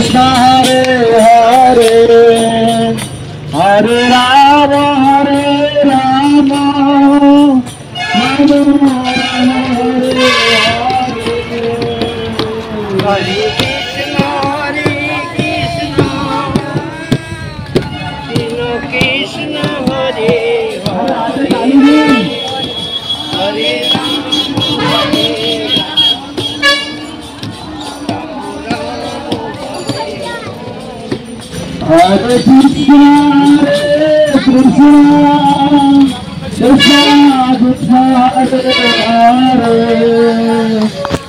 Krishna Hare Hare Hare Rama Rama Hare Hare Krishna, Krishna, Krishna, Krishna, Hare Hare,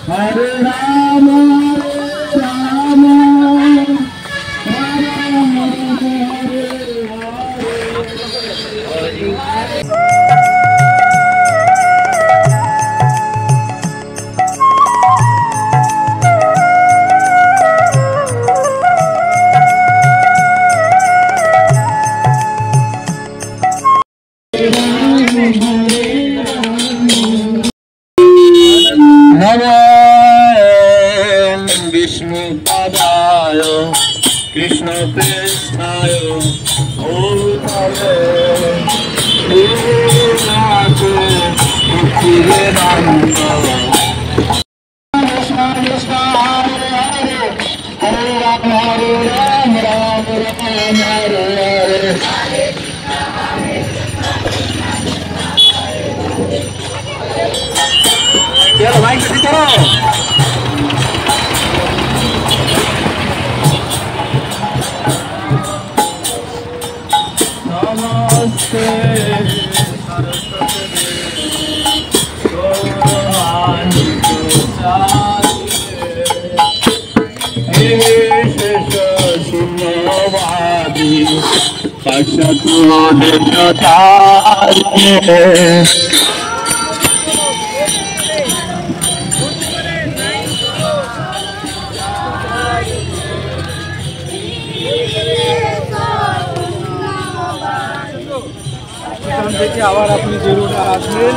Hare Rama, Rama, Rama, Hare Vishnu Padaya Krishna Prestaya Bhutale Nirvanato Bhaktivedanta Krishna Krishna Hare Hare Hare Rama Rama Rama Hare Hare चलो भाई किसी करो नमस्ते सरस्वती शून्यवादी पशतु থেকে আবার আপনি যে রোডে আসবেন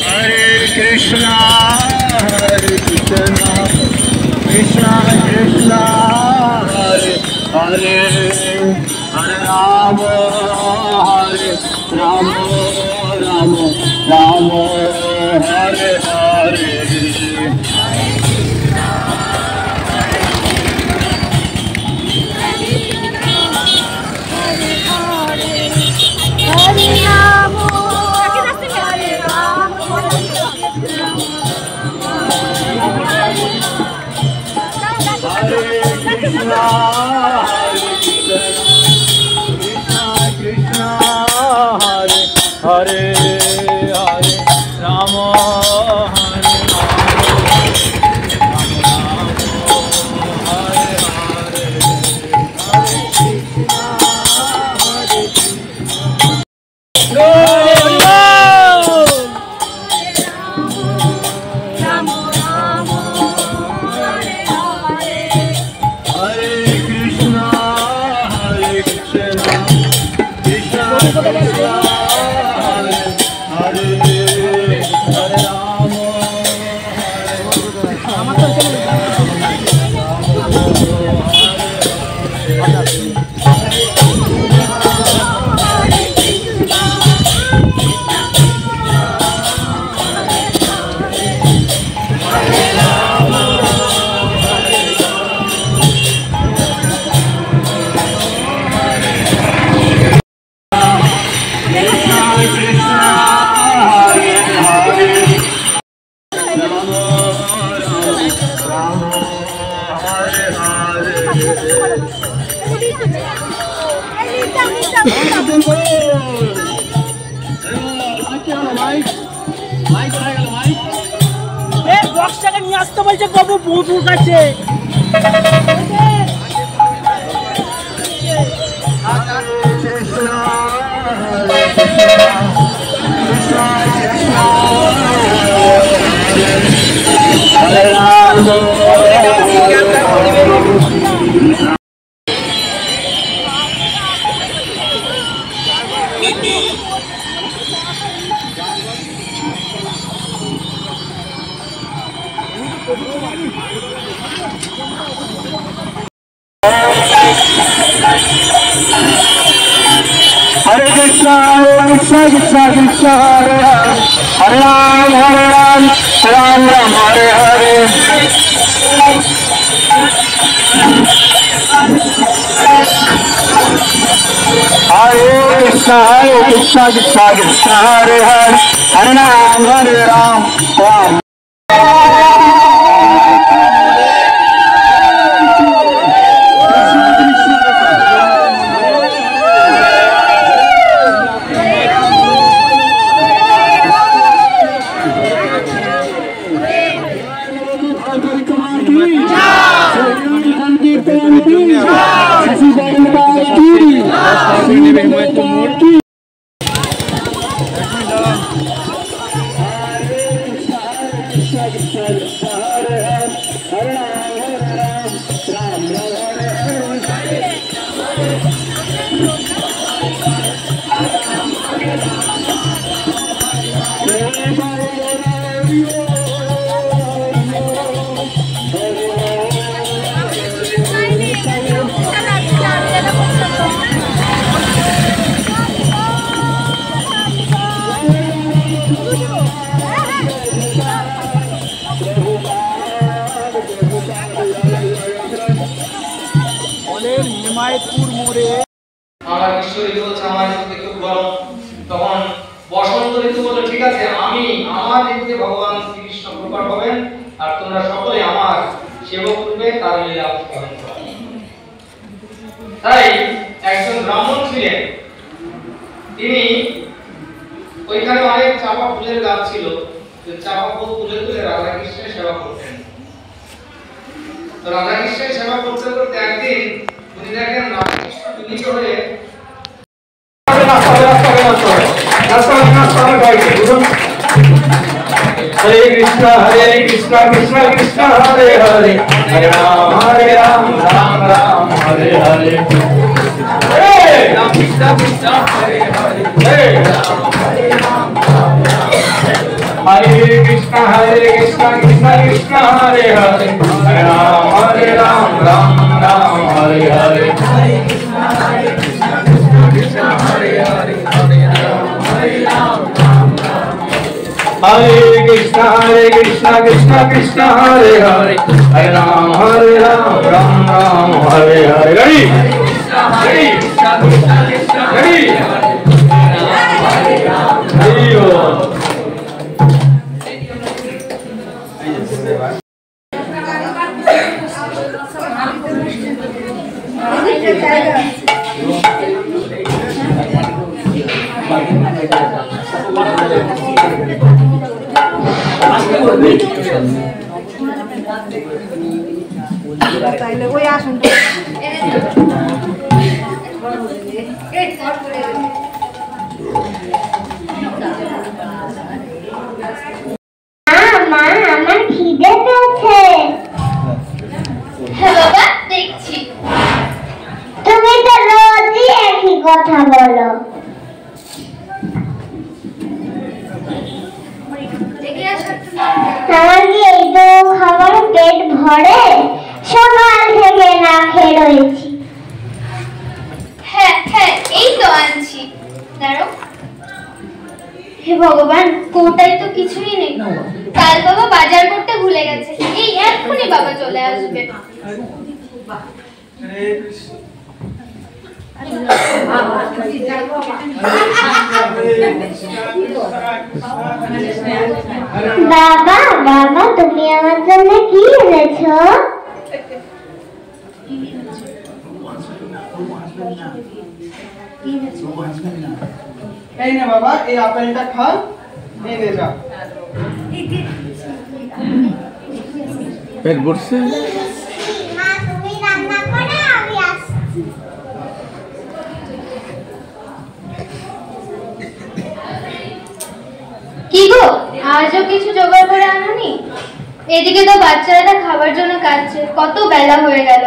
Hare Krishna Krishna Krishna Hare Hare Hare Rama Hare Rama Rama Rama Hare Hare Hare Hare Rama Hare বক্সটাকে নিয়ে আসতে বলছে বাবু বন্ধুর কাছে Krishna राम राम हरे हरे हरे कृष्णा कृष्णा कृष्णा हरे हरे हरे राम राम আমার গ্রীষ্ম ঋতু হচ্ছে আমার ঋতুতে খুব গরম, তখন বসন্ত ঋতু বলে ঠিক আছে আমি আমার ঋতুতে ভগবান শ্রীকৃষ্ণ প্রকট হবেন আর তোমরা সকলে আমার সেবক রূপে তার লীলা পালন করবে। তাই একজন ব্রাহ্মণ ছিলেন, তিনি ওইখানে অনেক চাপা ফুলের গাছ ছিল, চাপা ফুল তুলে তুলে রাধা কৃষ্ণের সেবা করতেন। তো রাধা কৃষ্ণের সেবা করতে করতে একদিন উনি দেখেন রাধা কৃষ্ণ বিনীত হয়ে हरे कृष्णा कृष्णा कृष्णा हरे हरे हरे राम राम राम हरे हरे हरे राम कृष्णा कृष्णा हरे हरे हरे राम हरे कृष्णा कृष्णा कृष्णा हरे हरे हरे राम राम राम हरे हरे हरे कृष्णा कृष्णा हरे हरे हरे राम हरे कृष्णा कृष्णा कृष्णा हरे हरे हरे राम राम राम हरे हरे हरे कृष्णा कृष्णा कृष्णा हरे हरे हरे কথা বলো আমার কি এই তো খাবার পেট ভরে সকাল থেকে না খেয়ে রয়েছি। হ্যাঁ হ্যাঁ এই তো আনছি, দাঁড়াও। হে ভগবান, কোটায় তো কিছুই নেই। কাল বাবা বাজার করতে ভুলে গেছে, এই এক্ষুনি বাবা চলে আসবে। বাবা বাবা তুমি আমার জন্য কি এনেছো? এই না বাবা, এই আপেলটা খা, এই নে যা। পেট ভরছে? মা তুমি রান্না করো, আমি আসছি। কি গো, আজও কিছু জোগাড় করে আনোনি? এদিকে তো বাচ্চারা খাবার জন্য কাঁদছে, কত বেলা হয়ে গেল।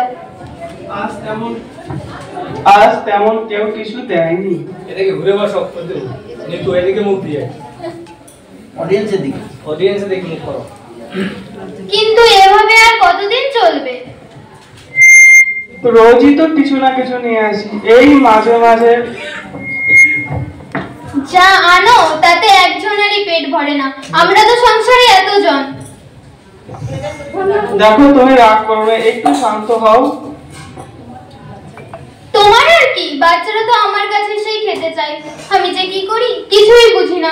আজ তেমন কেউ কিছু দেয়নি। এদিকে ঘুরে বসো, নিতু এদিকে মুখ দিয়ে, অডিয়েন্সের দিকে মুখ করো। কিন্তু এভাবে আর কতদিন চলবে? রোজই তো কিছু না কিছু নিয়ে আসি, এই মাঝে মাঝে যা আনো তাতে একজনেরই পেট ভরে না। আমরা তো সংসারে এত প্রয়োজন। দেখো তুমি রাগ করো না, একটু শান্ত হও। তোমার আর কি, বাচ্চারা তো আমার কাছে সেই খেতে চায়, আমি যে কি করি কিছুই বুঝি না।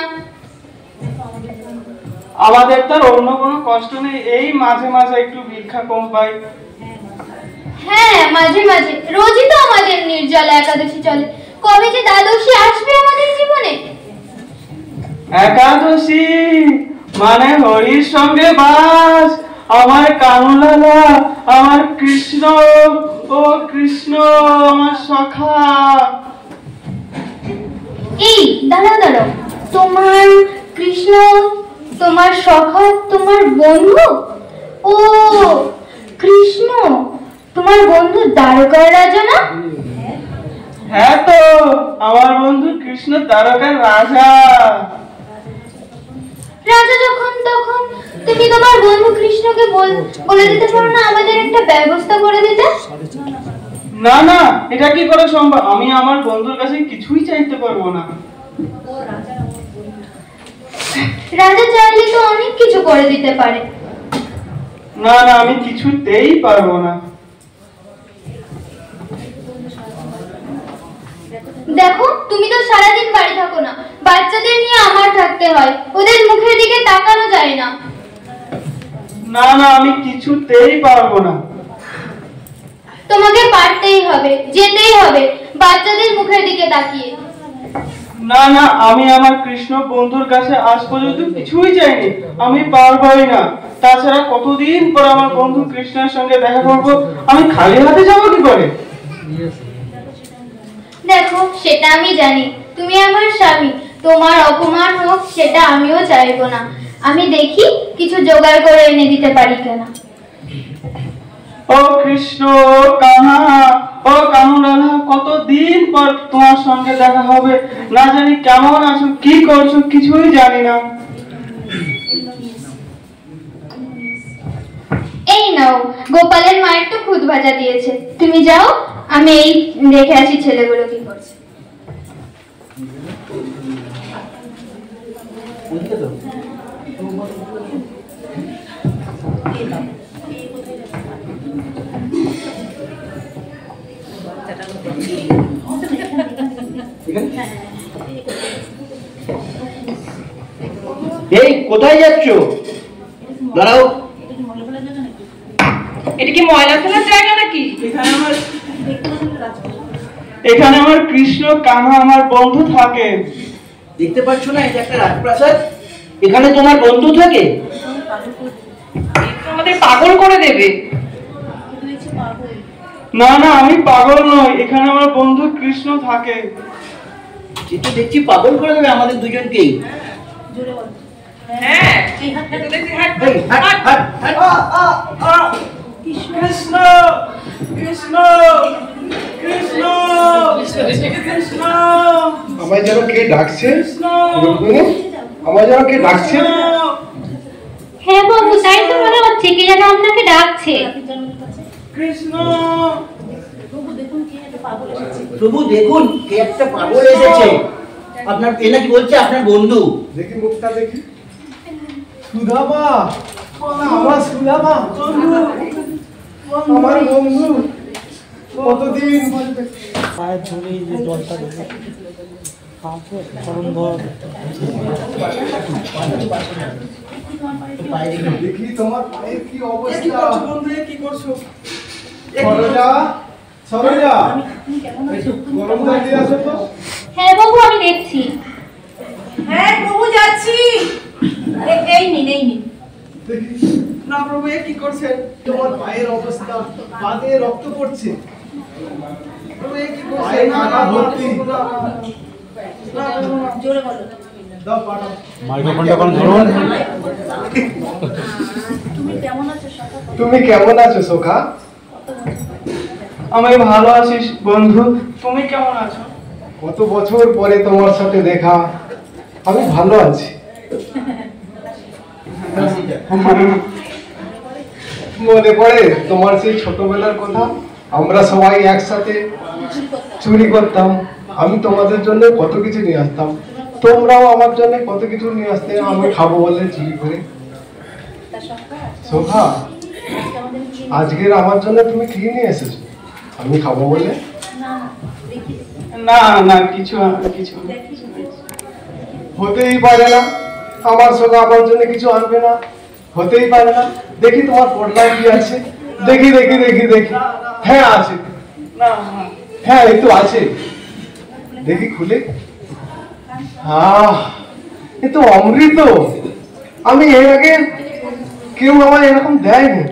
আমাদের তো অন্য কোনো কষ্ট নেই, এই মাঝে মাঝে একটু ভিক্ষা কম পাই। হ্যাঁ মাঝে মাঝে, রোজই তো আমাদের নির্জলা একাদশী চলে, কবে যে দ্বাদশী আসবে আমাদের জীবনে। একাদশী মানে হরির সঙ্গে বাস, আমার কানুলালা, আমার কৃষ্ণ, ও কৃষ্ণ আমার সখা। এই দাঁড়াও দাঁড়াও, তোমার কৃষ্ণ তোমার সখা, তোমার বন্ধু? ও কৃষ্ণ তোমার বন্ধু দ্বারকার রাজা না? হ্যাঁ তো, আমার বন্ধু কৃষ্ণ দ্বারকার রাজা। রাজা যখন তখন তুমি তোমার বন্ধু কৃষ্ণকে বলে দিতে পারো না আমাদের একটা ব্যবস্থা করে দিতে? না না, এটা কি করে সম্ভব? আমি আমার বন্ধুর কাছে কিছুই চাইতে পারবো না। রাজা চাইলে তো অনেক কিছু করে দিতে পারে। না না, আমি কিছুতেই পারবো না। দেখো তুমি তো সারাদিন বাড়ি থাকো না, বাচ্চাদের নিয়ে আমার থাকতে হয়, ওদের মুখের দিকে তাকানো যায় না। না না, আমি কিছুতেই পারবো না। তোমাকে পারতেই হবে, যেতেই হবে বাচ্চাদের মুখের দিকে তাকিয়ে। না না, আমি আমার কৃষ্ণ বন্ধুর কাছে আজ পর্যন্ত কিছুই চাইনি, আমি পারবোই না। তাছাড়া কতদিন পর আমার বন্ধু কৃষ্ণের সঙ্গে দেখা করবো, আমি খালি হাতে যাবো কি করে? দেখো সেটা আমি জানি, তুমি আমার স্বামী, তোমার অপমান হোক সেটা আমিও চাইবো না। আমি দেখি কিছু জোগাড় করে এনে দিতে পারি কিনা। ও কৃষ্ণ, ও কাহা, ও কানুলালা, কতদিন পর তোমার সঙ্গে দেখা হবে। না জানি কেমন আছো, কি করছো, কিছুই জানি না। এই নাও, গোপালের মা একটু খুদ ভাজা দিয়েছে, তুমি যাও, আমি এই দেখে আসি ছেলেগুলো কি করছে। এই কোথায় যাচ্ছ? দাঁড়াও। এটা কি ময়লা ফেলার জায়গা নাকি? এখানে আমার কৃষ্ণ কাহা আমার বন্ধু থাকে। দেখতে পাচ্ছ না, এটা একটা রাজপ্রাসাদ, এখানে তোমার বন্ধু থাকে। আমাদের পাগল করে দেবে। না না, আমি পাগল নই, এখানে আমার বন্ধু কৃষ্ণ থাকে। যেটা দেখছি পাগল করে দেবে আমাদের দুজনকেই। হ্যাঁ, এটা দেখছি হাট এই, হাট, হাট, হাট। কৃষ্ণ কৃষ্ণ কৃষ্ণ কৃষ্ণ, আমায় যেন কে ডাকছে, কৃষ্ণ আমায় যেন কে ডাকছে। হ্যাঁ বাবু, তাই তো মনে হচ্ছে কি যেন আপনাকে ডাকছে। কৃষ্ণ। প্রভু দেখুন, কে একটা পাগল এসেছে। আপনার এ নাকি বলছে আপনার বন্ধু। দেখি মুখটা দেখি। সুধামা, আমার সুধামা, আমার বন্ধু, কতদিন পায়ের ধরে যে জলটা দেখে দেখি তোমার পায়ের কি অবস্থা। কি করছো? সরোজা, সরোজা, গরম জল দিয়ে আসো তো। হ্যাঁ বাবু, আমি দেখছি। হ্যাঁ প্রভু, যাচ্ছি। এই নিন, এই নিন। দেখি না প্রভু, এ কি করছেন? তোমার পায়ের অবস্থা, পা দিয়ে রক্ত পড়ছে। প্রভু, এ কি করছেন? পায়ে কাটা ভর্তি। জোরে বলো। দাও পাটা। মাইক্রোফোনটা কোন ধরুন। তুমি কেমন আছো সোখা? আমি ভালো আছি বন্ধু, তুমি কেমন আছো? কত বছর পরে তোমার সাথে দেখা, আমি ভালো আছি। মনে পড়ে তোমার সেই ছোটবেলার কথা, আমরা সবাই একসাথে চুরি করতাম, আমি তোমাদের জন্য কত কিছু নিয়ে আসতাম, তোমরাও আমার জন্য কত কিছু নিয়ে আসতে, আমি খাবো বলে চুরি করে। সোখা, আজকের আমার জন্য তুমি কি নিয়ে এসেছো? আমি খাবো বলে? না না, কিছু হতেই পারে না। আমার সোখা আমার জন্য কিছু আনবে না, হতেই পারে না। দেখি তোমার পটলায় কি আছে, দেখি দেখি দেখি দেখি। হ্যাঁ আছে, হ্যাঁ এই তো আছে, দেখি খুলে। এ তো অমৃত। আমি এর আগে কেউ আমার এরকম দেয়নি।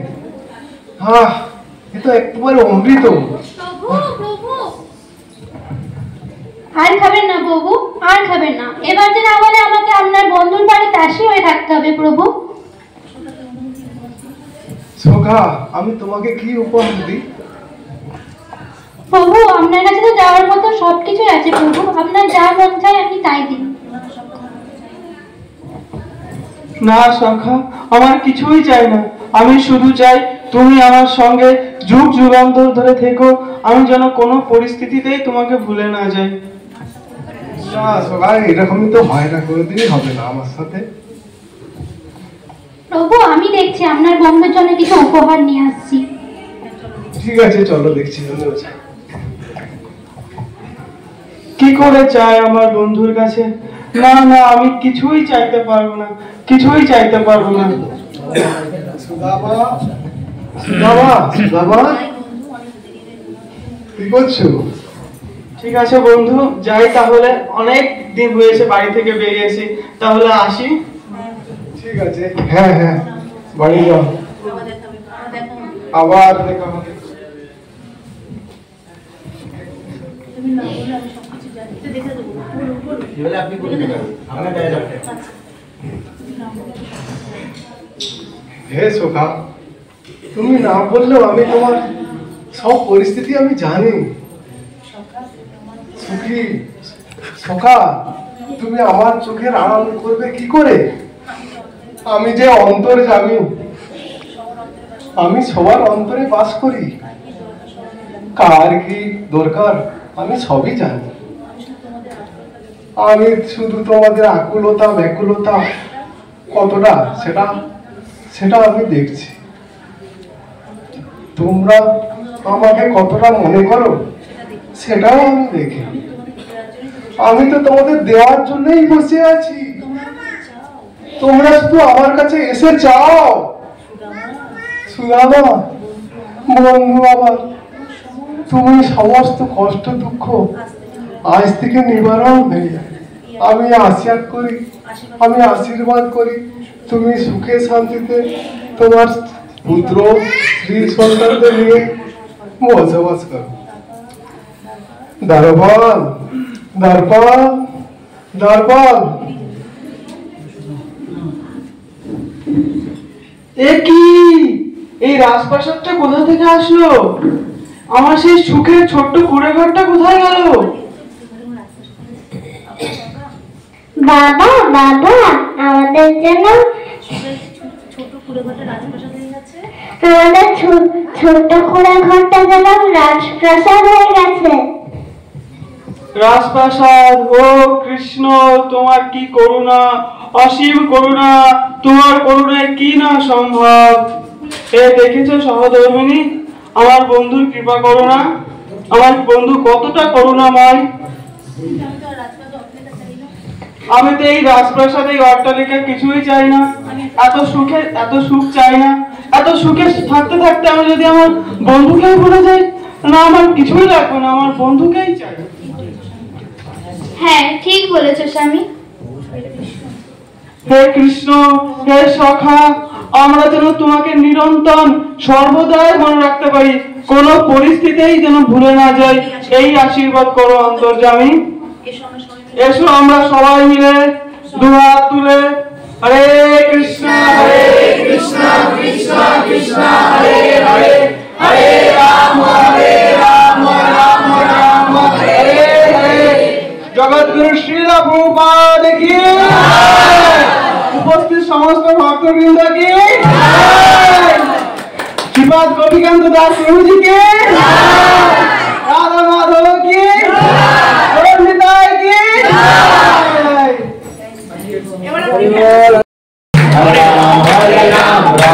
এ তো একেবারে অমৃত। আর খাবেন না প্রভু, আর খাবেন না। এবার যে না বলে আমাকে আপনার বন্ধুর বাড়ি দাসী হয়ে থাকতে হবে প্রভু। সোখা, আমি তোমাকে কি উপহার দিই? প্রভু, আপনার কাছে তো যাওয়ার মতো সবকিছুই আছে প্রভু। আপনার যা মন চায় আপনি তাই দিন। না সখা, আমার কিছুই চাই না। আমি শুধু চাই তুমি আমার সঙ্গে যুগ যুগান্তর ধরে থেকো। আমি যেন কোনো পরিস্থিতিতেই তোমাকে ভুলে না যাই। না সোখা, এরকমই তো হয় না, কোনোদিনই হবে না আমার সাথে। প্রভু, আমি দেখছি আপনার বন্ধুর জন্য কিছু উপহার নিয়ে আসছি। ঠিক আছে, চলো দেখছি। কি করে চাই আমার বন্ধুর কাছে? না না, আমি কিছুই চাইতে পারবো না, কিছুই চাইতে পারবো না। সুদামা, সুদামা, সুদামা, কি করছো? ঠিক আছে বন্ধু, যাই তাহলে। অনেক দিন হয়েছে বাড়ি থেকে বেরিয়েছি, তাহলে আসি। ঠিক আছে, হ্যাঁ হ্যাঁ, বাড়ি যাও, আবার দেখা হবে। আপনি বলে দেবেন আপনার ডায়লগটা। হে সোখা, তুমি না বললেও আমি তোমার সব পরিস্থিতি আমি জানি। সুখী সোখা, তুমি আমার চোখের আড়াল করবে কি করে? আমি যে অন্তর্যামী, আমি সবার অন্তরে বাস করি। কার কি দরকার আমি সবই জানি। আমি শুধু তোমাদের আকুলতা ব্যাকুলতা কতটা সেটা আমি দেখছি। তোমরা আমাকে কতটা মনে করো সেটাও আমি দেখি। আমি তো তোমাদের দেওয়ার জন্যই বসে আছি। তোমরা শুধু আমার কাছে এসে চাও। সুদামা, বন্ধু আমার, তুমি সমস্ত কষ্ট দুঃখ আজ থেকে নিবারণ হয়ে যায়। আমি আশীর্বাদ করি তুমি সুখে শান্তিতে তোমার পুত্র স্ত্রী সন্তানদের নিয়ে বসবাস করো। দরবান, দরবান, দরবান। এ কি, এই রাজপ্রাসাদটা কোথা থেকে আসলো? আমার সেই সুখের ছোট্ট কুড়ে ঘরটা কোথায় গেল? বাবা, বাবা, আমাদের জন্য আমাদের ছোট্ট কুড়ে ঘরটা যেন রাজপ্রাসাদ হয়ে গেছে। রাজপ্রাসাদ? ও কৃষ্ণ, তোমার কি করুণা, অসীম করুণা। তোমার করুণায় কি না সম্ভব। এ দেখেছো সহধর্মিনী, আমার বন্ধুর কৃপা করুণা, আমার বন্ধু কতটা করুণাময়। আমি তো এই রাজপ্রাসাদ, এই অট্টালিকা কিছুই চাই না। এত সুখ চাই না। এত সুখে থাকতে থাকতে আমি যদি আমার বন্ধুকেই ভুলে যাই, না আমার কিছুই লাগবে না, আমার বন্ধুকেই চাই। হ্যাঁ, ঠিক বলেছো স্বামী। হে কৃষ্ণ, হে সখা, আমরা যেন তোমাকে নিরন্তর সর্বদাই মনে রাখতে পারি, কোন পরিস্থিতিতেই যেন ভুলে না যাই, এই আশীর্বাদ করো অন্তর্যামী। এসো আমরা সবাই মিলে দুহাত তুলে হরে কৃষ্ণ হরে কৃষ্ণ কৃষ্ণ কৃষ্ণ হরে হরে, হরে রাম রাম রাম হরে হরে। জগৎগুরু শ্রীল প্রভুপাদ কি, উপস্থিত সমস্ত ভক্তবৃন্দ কি, শ্রীপাদ গোপীকান্ত দাস প্রভুজি কে, রাধা মাধব কি, হরে Ram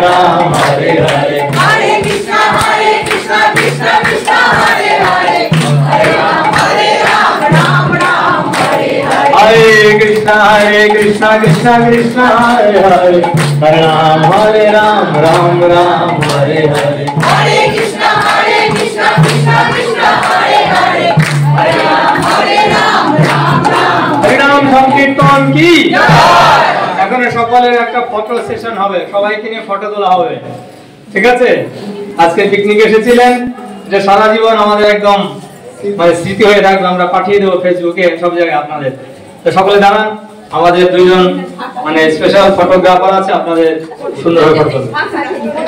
Ram Hare Hare Hare Krishna Krishna Krishna Hare Hare Hare Ram Ram Hare Hare Hare Krishna Krishna Krishna Hare Hare Hare Ram Ram Hare Hare Hare Krishna Krishna Krishna Hare Hare Hare Ram Ram Hari নাম সংকীর্তন কি এখন সকলের একটা photo session হবে, সবাইকে নিয়ে photo তোলা হবে, ঠিক আছে? আজকে পিকনিক এসেছিলেন, যে সারা জীবন আমাদের একদম মানে স্মৃতি হয়ে থাকবে, আমরা পাঠিয়ে দেবো ফেসবুকে সব জায়গায় আপনাদের। তো সকলে দাঁড়ান, আমাদের দুইজন মানে স্পেশাল ফটোগ্রাফার আছে, আপনাদের সুন্দরভাবে ফটো তুলবে।